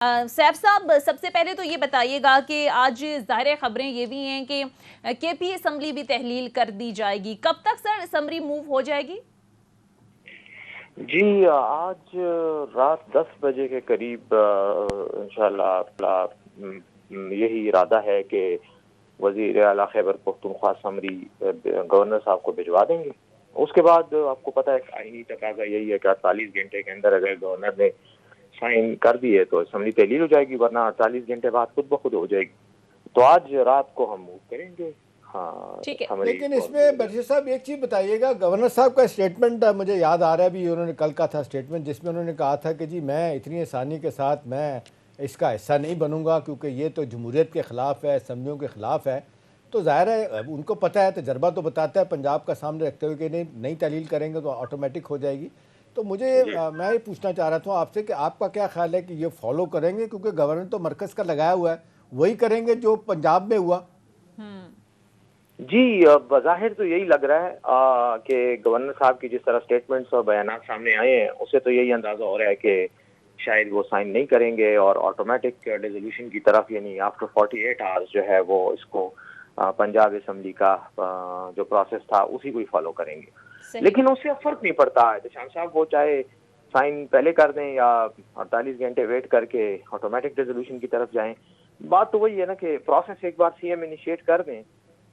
सैफ साहब, सबसे पहले तो ये बताइएगा कि आज ज़ाहिर खबरें ये भी हैं कि केपी असम्बली भी तहलील कर दी जाएगी। कब तक सर असम्बली मूव हो जाएगी? जी, आज रात 10 बजे के करीब इंशाल्लाह यही इरादा है कि वज़ीर आला खैबर पख्तूनख्वा समरी गवर्नर साहब को भिजवा देंगे। उसके बाद आपको पता है आईनी तकाजा यही है कि 48 घंटे के अंदर अगर गवर्नर ने साइन कर दिए तो असम्बली तहलील हो जाएगी, वरना 48 घंटे बाद खुद ब खुद हो जाएगी। तो आज रात को हम मूव करेंगे। हाँ, ठीक है। लेकिन इसमें बशीर साहब एक चीज़ बताइएगा, गवर्नर साहब का स्टेटमेंट मुझे याद आ रहा है, भी उन्होंने कल का था स्टेटमेंट, जिसमें उन्होंने कहा था कि जी मैं इतनी आसानी के साथ मैं इसका हिस्सा नहीं बनूंगा क्योंकि ये तो जमहूरियत के ख़िलाफ़ है, असम्बलियों के ख़िलाफ़ है। तो ज़ाहिर है उनको पता है, तजर्बा तो बताता है पंजाब का सामने रखते हुए कि नहीं तहलील करेंगे तो ऑटोमेटिक हो जाएगी। तो मुझे मैं ये पूछना चाह रहा था आपसे कि आपका क्या ख्याल है कि ये फॉलो करेंगे, क्योंकि गवर्नर तो मरकज़ का लगाया हुआ है, वही करेंगे जो पंजाब में हुआ। जी, बज़ाहिर तो यही लग रहा है कि गवर्नर साहब की जिस तरह स्टेटमेंट्स और बयानात सामने आए हैं उससे तो यही अंदाजा हो रहा है कि शायद वो साइन नहीं करेंगे और ऑटोमेटिक डिसोल्यूशन की तरफ, यानी आफ्टर 48 आवर्स जो है वो इसको पंजाब असम्बली का जो प्रोसेस था उसी को ही फॉलो करेंगे। लेकिन उससे अब फर्क नहीं पड़ता है शान साहब, वो चाहे साइन पहले कर दें या 48 घंटे वेट करके ऑटोमेटिक डिसोल्यूशन की तरफ जाएं। बात तो वही है ना कि प्रोसेस एक बार सीएम इनिशिएट कर दें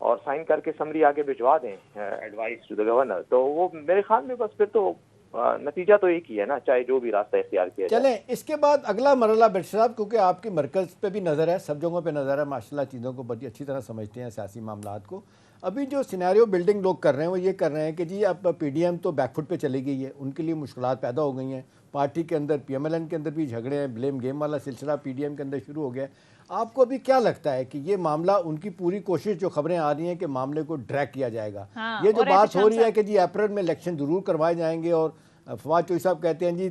और साइन करके समरी आगे भिजवा दें एडवाइस टू द गवर्नर, तो वो मेरे ख्याल में बस फिर तो नतीजा तो एक ही है ना, चाहे जो भी रास्ता इख्तियार किया जाए। चलें, इसके बाद अगला मरला बशीर साहब, क्योंकि आपकी मरकज़ पे भी नज़र है, सब जगहों पे नज़र है, माशाल्लाह चीज़ों को बड़ी अच्छी तरह समझते हैं सियासी मामलात को। अभी जो सिनेरियो बिल्डिंग लोग कर रहे हैं वो ये कर रहे हैं कि जी अब पीडीएम तो बैकफुट पे चली गई है, उनके लिए मुश्किलात पैदा हो गई हैं। पार्टी के अंदर पीएमएलएन के अंदर भी झगड़े हैं, ब्लेम गेम वाला सिलसिला पीडीएम के अंदर शुरू हो गया है। आपको अभी क्या लगता है कि ये मामला, उनकी पूरी कोशिश, जो खबरें आ रही हैं कि मामले को ड्रैग किया जाएगा, ये जो बात हो रही है कि जी अप्रैल में इलेक्शन ज़रूर करवाए जाएंगे, और फवाद चौधरी साहब कहते हैं जी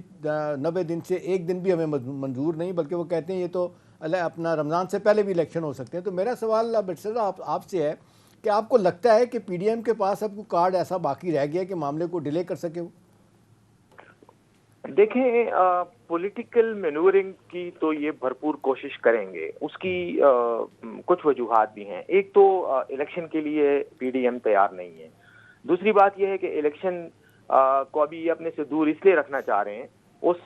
90 दिन से एक दिन भी हमें मंजूर नहीं, बल्कि वो कहते हैं ये तो अपना रमज़ान से पहले भी इलेक्शन हो सकते हैं। तो मेरा सवाल बशीर आपसे है कि आपको लगता है कि पीडीएम के पास अब कोई कार्ड ऐसा बाकी रह गया कि मामले को डिले कर सके? देखें, पॉलिटिकल मैनूवरिंग की तो ये भरपूर कोशिश करेंगे, उसकी कुछ वजूहात भी हैं। एक तो इलेक्शन के लिए पीडीएम तैयार नहीं है। दूसरी बात यह है कि इलेक्शन को अभी ये अपने से दूर इसलिए रखना चाह रहे हैं, उस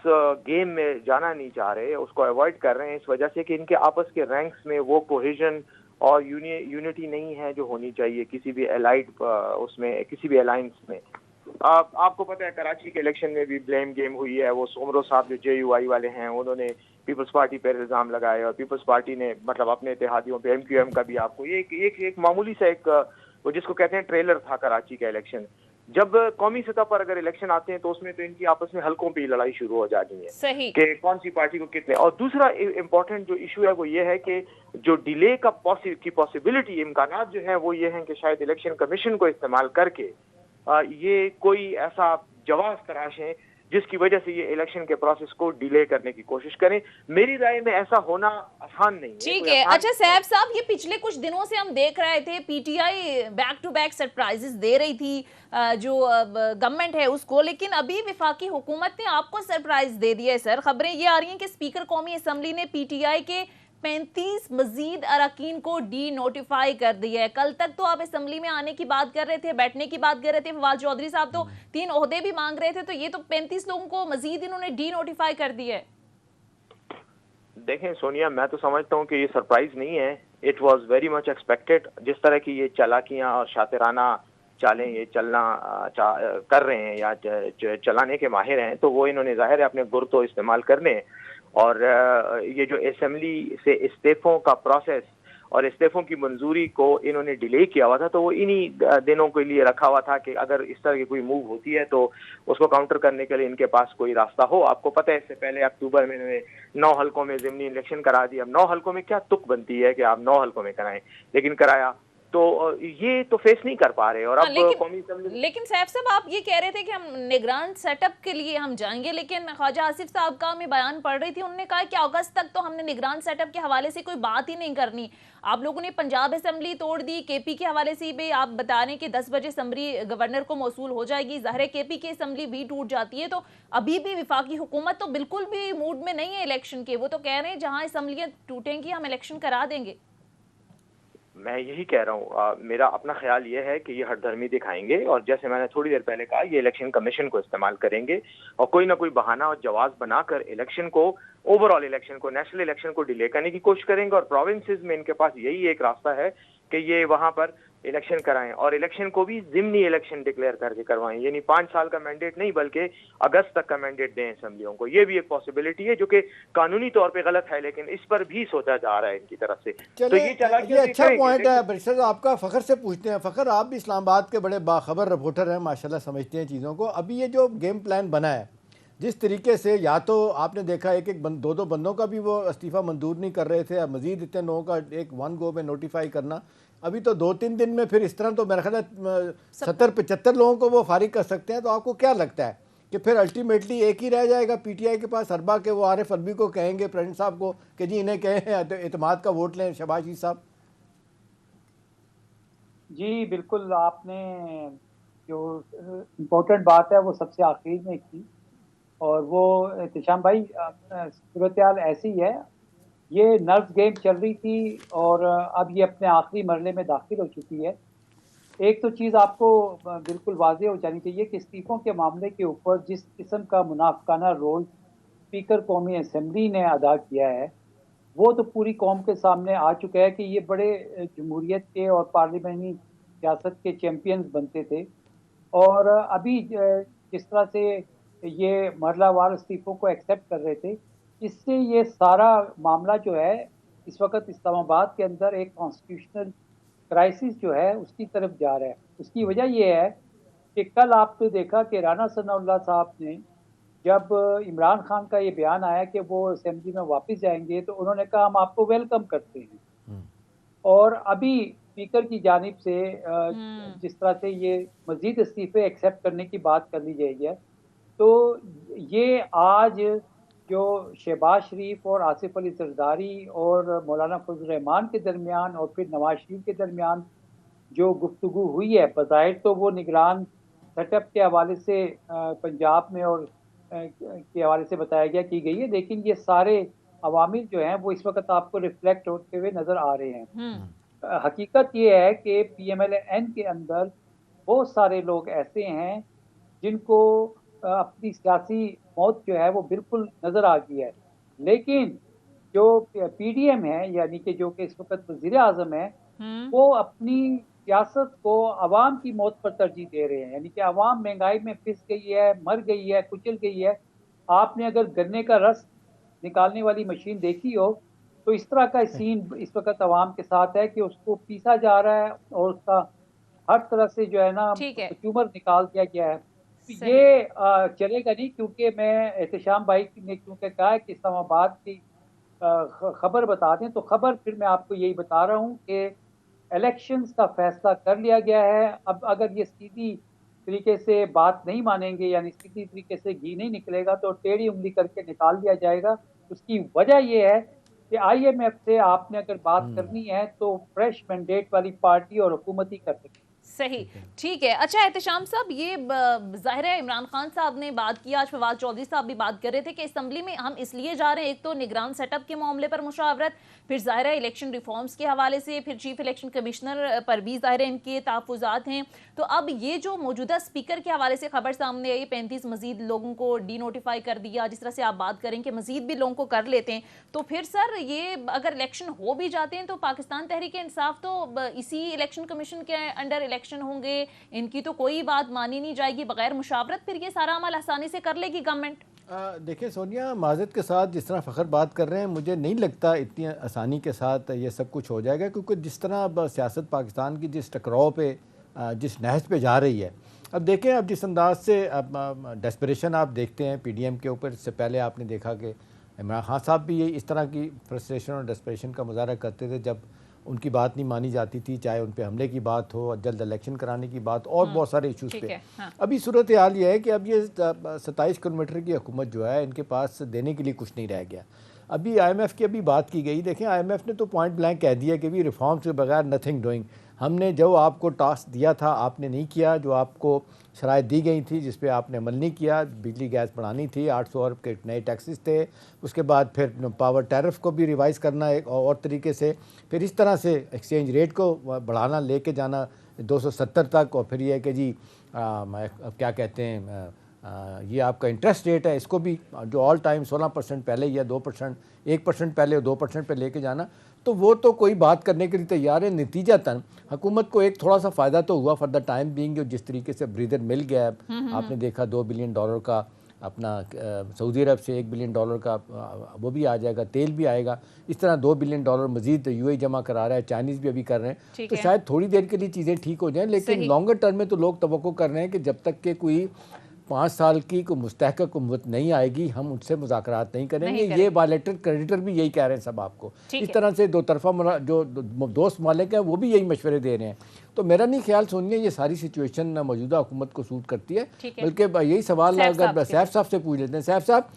गेम में जाना नहीं चाह रहे, उसको अवॉइड कर रहे हैं इस वजह से कि इनके आपस के रैंक्स में वो कोहेजन और यूनिटी नहीं है जो होनी चाहिए किसी भी एलाइड उसमें, किसी भी अलायंस में। आपको पता है कराची के इलेक्शन में भी ब्लेम गेम हुई है। वो सोमरो साहब जो जेयूआई वाले हैं उन्होंने पीपल्स पार्टी पर इल्जाम लगाए और पीपल्स पार्टी ने मतलब अपने इत्तेहादियों पे, एमक्यूएम का भी, आपको ये एक मामूली सा एक वो जिसको कहते हैं ट्रेलर था कराची का इलेक्शन। जब कौमी सतह पर अगर इलेक्शन आते हैं तो उसमें तो इनकी आपस में हल्कों पे लड़ाई शुरू हो जाती है कि कौन सी पार्टी को कितने। और दूसरा इम्पोर्टेंट जो इशू है वो ये है कि जो डिले का की पॉसिबिलिटी, इम्कानात जो है वो ये हैं कि शायद इलेक्शन कमीशन को इस्तेमाल करके ये कोई ऐसा जवाब तराशें जिसकी वजह से ये इलेक्शन के प्रोसेस को डिले करने की कोशिश करें। मेरी राय में ऐसा होना आसान नहीं है। ठीक है। अच्छा सैफ साहब, ये पिछले कुछ दिनों से हम देख रहे थे PTI back to back surprises दे रही थी जो गवर्नमेंट है उसको, लेकिन अभी विफाकी हुकूमत ने आपको सरप्राइज दे दिया है सर। खबरें ये आ रही हैं कि स्पीकर कौमी असम्बली ने पीटीआई के 35 मजीद अरकान को डी नोटिफाई कर दिया है। कल तक तो आप असम्बली में आने की बात कर रहे थे, बैठने की बात कर रहे थे, फवाद चौधरी साहब तो 3 ओहदे भी मांग रहे थे, तो ये तो 35 लोगों को मजीद इन्होंने डी नोटिफाई कर दिया है। देखें सोनिया, मैं तो समझता हूँ कि ये सरप्राइज नहीं है, it was very much expected. जिस तरह की ये चालाकियां और शातिराना चालें ये कर रहे हैं या चलाने के माहिर हैं, तो वो इन्होंने जाहिर है अपने गुर तो इस्तेमाल करने। और ये जो असेंबली से इस्तीफों का प्रोसेस और इस्तीफों की मंजूरी को इन्होंने डिले किया हुआ था, तो वो इन्हीं दिनों के लिए रखा हुआ था कि अगर इस तरह की कोई मूव होती है तो उसको काउंटर करने के लिए इनके पास कोई रास्ता हो। आपको पता है इससे पहले अक्टूबर में इन्होंने 9 हल्कों में ज़िमनी इलेक्शन करा दिया। अब 9 हल्कों में क्या तुक बनती है कि आप 9 हल्कों में कराएं, लेकिन कराया। तो ये तो फेस नहीं कर पा रहे। और अब कौमी लेकिन सैफ साहब, आप ये कह रहे थे कि हम निगरान सेटअप के लिए हम जाएंगे, लेकिन ख्वाजा आसिफ साहब का मैं बयान पढ़ रही थी, उन्होंने कहा कि अगस्त तक तो हमने निगरान सेटअप के हवाले से कोई बात ही नहीं करनी। आप लोगों ने पंजाब असेंबली तोड़ दी, केपी के हवाले से भी आप बता रहे हैं कि 10 बजे असम्बली गवर्नर को मौसूल हो जाएगी। ज़ाहिर है केपी की असम्बली भी टूट जाती है, तो अभी भी विफाकी हुकूमत तो बिल्कुल भी मूड में नहीं है इलेक्शन के। वो तो कह रहे हैं जहां असम्बलियां टूटेंगी हम इलेक्शन करा देंगे। मैं यही कह रहा हूँ, मेरा अपना ख्याल ये है कि ये हठधर्मी दिखाएंगे और जैसे मैंने थोड़ी देर पहले कहा, ये इलेक्शन कमीशन को इस्तेमाल करेंगे और कोई ना कोई बहाना और जवाब बनाकर इलेक्शन को, ओवरऑल इलेक्शन को, नेशनल इलेक्शन को डिले करने की कोशिश करेंगे। और प्रोविंसेस में इनके पास यही एक रास्ता है कि ये वहां पर इलेक्शन कराएं और इलेक्शन को भी जिमनी इलेक्शन डिक्लेयर करके करवाएं, यानी 5 साल का मैंडेट नहीं बल्कि अगस्त तक का मैंडेट दें असेंबलियों को। ये भी एक पॉसिबिलिटी है जो कि कानूनी तौर पे गलत है, लेकिन इस पर भी सोचा जा रहा है इनकी तरफ से। तो ये अच्छा पॉइंट है बरिस्टर साहब आपका। फखर से पूछते हैं। फखर, आप भी इस्लामाबाद के बड़े बाखबर रिपोर्टर हैं, माशाल्लाह समझते हैं चीज़ों को। अभी ये जो गेम प्लान बना है, जिस तरीके से या तो आपने देखा एक एक दो बंदों का भी वो इस्तीफ़ा मंजूर नहीं कर रहे थे, मजीद इतने लोगों का एक वन गो में नोटिफाई करना, अभी तो 2-3 दिन में फिर इस तरह तो मेरा ख्याल है 70-75 लोगों को वो फारिग कर सकते हैं। तो आपको क्या लगता है कि फिर अल्टीमेटली एक ही रह जाएगा पीटीआई के पास, अरबा के वो आरिफ अलवी को कहेंगे, प्रेसिडेंट साहब को कि जी इन्हें कहें एतमाद का वोट लें, शहबाज साहब? जी बिल्कुल, आपने जो इम्पोर्टेंट बात है वो सबसे आखिर में की, और वो एहतशाम भाई सूरत हाल ऐसी है, ये नर्व्स गेम चल रही थी और अब ये अपने आखिरी मरले में दाखिल हो चुकी है। एक तो चीज़ आपको बिल्कुल वाज़ेह हो जानी चाहिए कि इस्तीफ़ों के मामले के ऊपर जिस किस्म का मुनाफिकाना रोल स्पीकर कौमी असम्बली ने अदा किया है, वो तो पूरी कौम के सामने आ चुका है कि ये बड़े जमहूरियत के और पार्लियामानी सियासत के चैम्पियंस बनते थे। और अभी जिस तरह से ये मरलावार इस्तीफ़ों को एक्सेप्ट कर रहे थे, इससे ये सारा मामला जो है इस वक्त इस्लामाबाद के अंदर एक कॉन्स्टिट्यूशनल क्राइसिस जो है उसकी तरफ जा रहा है। उसकी वजह ये है कि कल आपने देखा कि राना सनाउल्लाह साहब ने, जब इमरान खान का ये बयान आया कि वो असेंबली में वापस जाएंगे, तो उन्होंने कहा हम आपको वेलकम करते हैं। और अभी स्पीकर की जानिब से जिस तरह से ये मजीद इस्तीफे एक्सेप्ट करने की बात कर ली जाएगी, तो ये आज जो शहबाज शरीफ और आसिफ अली जरदारी और मौलाना फजल रहमान के दरमियान और फिर नवाज शरीफ के दरमियान जो गुफ्तगू हुई है, बज़ाहिर तो वो निगरान सेटअप के हवाले से पंजाब में और के हवाले से बताया गया की गई है, लेकिन ये सारे अवामिल जो हैं वो इस वक्त आपको रिफ्लेक्ट होते हुए नज़र आ रहे हैं। हकीकत ये है कि PMLN के अंदर बहुत सारे लोग ऐसे हैं जिनको अपनी सियासी मौत जो है वो बिल्कुल नज़र आ गई है, लेकिन जो PDM है, यानी कि जो कि इस वक्त वज़ीर आज़म है, वो अपनी सियासत को अवाम की मौत पर तरजीह दे रहे हैं। यानी कि अवाम महंगाई में पिस गई है, मर गई है, कुचल गई है। आपने अगर गन्ने का रस निकालने वाली मशीन देखी हो, तो इस तरह का सीन इस वक्त अवाम के साथ है कि उसको पीसा जा रहा है और उसका हर तरह से जो है ना ट्यूमर निकाल दिया गया है। ये चलेगा नहीं, क्योंकि मैं एहतशाम भाई ने क्योंकि कहा है कि इस्लामाबाद की खबर बता दें, तो खबर फिर मैं आपको यही बता रहा हूँ कि इलेक्शंस का फैसला कर लिया गया है। अब अगर ये सीधी तरीके से बात नहीं मानेंगे, यानी सीधी तरीके से घी नहीं निकलेगा, तो टेढ़ी उंगली करके निकाल दिया जाएगा। उसकी वजह ये है कि IMF से आपने अगर बात करनी है तो फ्रेश मैंडेट वाली पार्टी और हुकूमत ही कर सकती है। सही, ठीक है। अच्छा एहतशाम साहब, ये जाहिर है इमरान खान साहब ने बात की, आज फवाद चौधरी साहब भी बात कर रहे थे कि असेंबली में हम इसलिए जा रहे हैं, एक तो निगरान सेटअप के मामले पर मुशावरत, फिर जाहिर है इलेक्शन रिफॉर्म्स के हवाले से, फिर चीफ इलेक्शन कमिश्नर पर भी जाहिर है इनके तहफ़्फ़ुज़ात हैं। तो अब ये जो मौजूदा स्पीकर के हवाले से खबर सामने आई, 35 मजीद लोगों को डी नोटिफाई कर दिया, जिस तरह से आप बात करें कि मजीद भी लोगों को कर लेते हैं, तो फिर सर ये अगर इलेक्शन हो भी जाते हैं तो पाकिस्तान तहरीक इंसाफ तो इसी इलेक्शन कमीशन के अंडर इलेक्शन होंगे, इनकी तो कोई बात मानी नहीं जाएगी बगैर मुशावरत, फिर ये सारा अमल आसानी से कर लेगी गवर्नमेंट। देखिए सोनिया, माज़रत के साथ जिस तरह फ़खर बात कर रहे हैं, मुझे नहीं लगता इतनी आसानी के साथ ये सब कुछ हो जाएगा, क्योंकि जिस तरह अब सियासत पाकिस्तान की जिस टकराव पे, जिस नहज पे जा रही है, अब देखें अब जिस अंदाज से अब डेस्परेशन आप देखते हैं PDM के ऊपर। इससे पहले आपने देखा कि इमरान खान साहब भी ये इस तरह की फ्रस्ट्रेशन और डेस्परेशन का मुजाहरा करते थे जब उनकी बात नहीं मानी जाती थी, चाहे उन पे हमले की बात हो, जल्द इलेक्शन कराने की बात और बहुत सारे इश्यूज पे। हाँ। अभी सूरत हाल ये है कि अब ये 27 किलोमीटर की हुकूमत जो है इनके पास देने के लिए कुछ नहीं रह गया। अभी IMF की अभी बात की गई, देखें IMF ने तो पॉइंट ब्लैंक कह दिया कि भी रिफॉर्म्स के बगैर नथिंग डूइंग। हमने जो आपको टास्क दिया था आपने नहीं किया, जो आपको शराइत दी गई थी जिस पे आपने अमल नहीं किया, बिजली गैस बढ़ानी थी, 800 अरब के नए टैक्सेस थे, उसके बाद फिर पावर टैरिफ को भी रिवाइज़ करना एक और तरीके से, फिर इस तरह से एक्सचेंज रेट को बढ़ाना, लेके जाना 270 तक, और फिर ये है कि जी क्या कहते हैं ये आपका इंटरेस्ट रेट है इसको भी जो ऑल टाइम 16% पहले या 2%, 1% पहले और 2% पे लेके जाना। तो वो तो कोई बात करने के लिए तैयार है। नतीजतन हुकूमत को एक थोड़ा सा फ़ायदा तो हुआ फॉर द टाइम बीइंग, जो जिस तरीके से ब्रीदर मिल गया है। आपने देखा $2 बिलियन का अपना सऊदी अरब से $1 बिलियन का वो भी आ जाएगा, तेल भी आएगा। इस तरह $2 बिलियन मजीद UAE जमा करा रहा है, चाइनीज़ भी अभी कर रहे हैं। तो शायद थोड़ी देर के लिए चीज़ें ठीक हो जाएं, लेकिन लॉन्गर टर्म में तो लोग तवक्को कर रहे हैं कि जब तक के कोई 5 साल की कोई मुस्तहक़ हुकूमत नहीं आएगी हम उनसे मुज़ाकरात नहीं करेंगे। ये बायलैटरल क्रेडिटर भी यही कह रहे हैं सब आपको। इस तरह से दो तरफा जो दोस्त मालिक हैं वो भी यही मशवरे दे रहे हैं। तो मेरा नहीं ख्याल सोनिया ये सारी सिचुएशन मौजूदा हुकूमत को सूट करती है, बल्कि यही सवाल अगर सैफ साहब से पूछ लेते हैं। सैफ साहब,